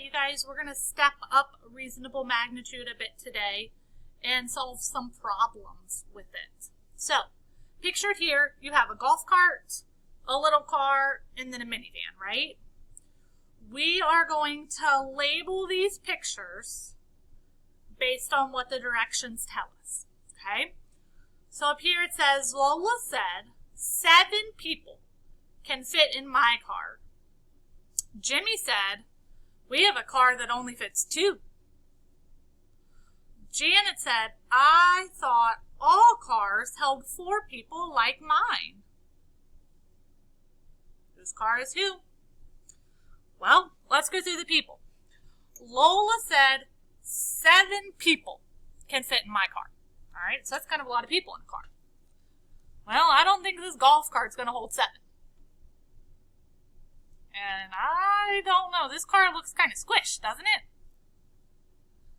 you guys, we're going to step up reasonable magnitude a bit today and solve some problems with it. So, pictured here, you have a golf cart, a little car, and then a minivan, right? We are going to label these pictures based on what the directions tell us, okay? So up here it says, Lola said 7 people can fit in my car. Jimmy said, we have a car that only fits 2. Janet said, I thought all cars held 4 people like mine. Whose car is who? Well, let's go through the people. Lola said 7 people can fit in my car. All right, so that's kind of a lot of people in a car. Well, I don't think this golf cart's going to hold 7. And I don't know. This car looks kind of squished, doesn't it?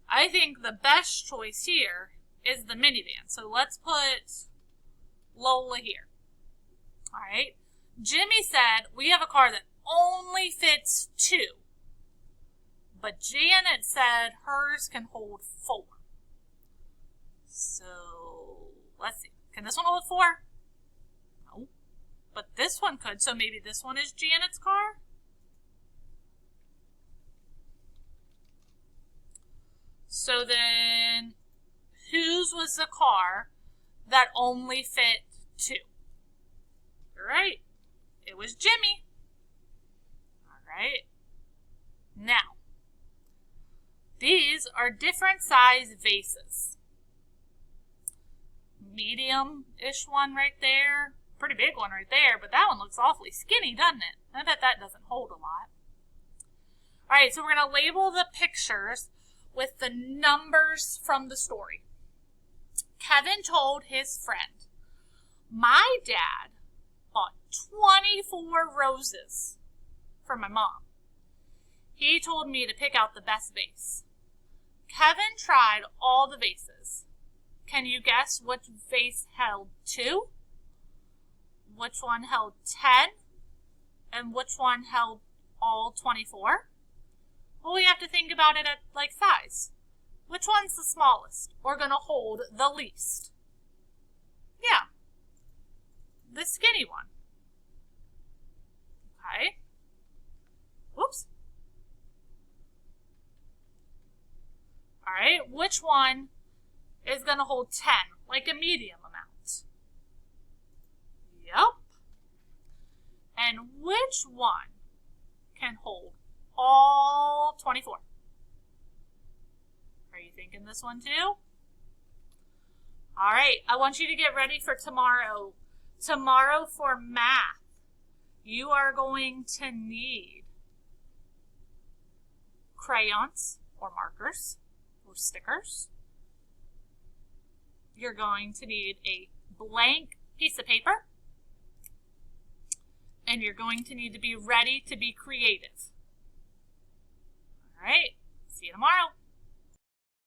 I think the best choice here is the minivan. So let's put Lola here. All right. Jimmy said, we have a car that only fits 2. But Janet said hers can hold 4. So, let's see. Can this one hold 4? No. But this one could, so maybe this one is Janet's car? So then, whose was the car that only fit 2? You're right. It was Jimmy. All right. Now, these are different size vases. Medium-ish one right there. Pretty big one right there, but that one looks awfully skinny, doesn't it? I bet that doesn't hold a lot. All right, so we're going to label the pictures with the numbers from the story. Kevin told his friend, my dad bought 24 roses for my mom. He told me to pick out the best vase. Kevin tried all the vases. Can you guess which vase held 2? Which one held 10? And which one held all 24? Well, we have to think about it at, like, size. Which one's the smallest, or going to hold the least? Yeah. The skinny one. Okay. Whoops. All right, which one is going to hold 10, like a medium amount? Yep. And which one can hold all 24? Are you thinking this one too? All right, I want you to get ready for tomorrow. Tomorrow for math, you are going to need crayons or markers or stickers. You're going to need a blank piece of paper. And you're going to need to be ready to be creative. All right, see you tomorrow.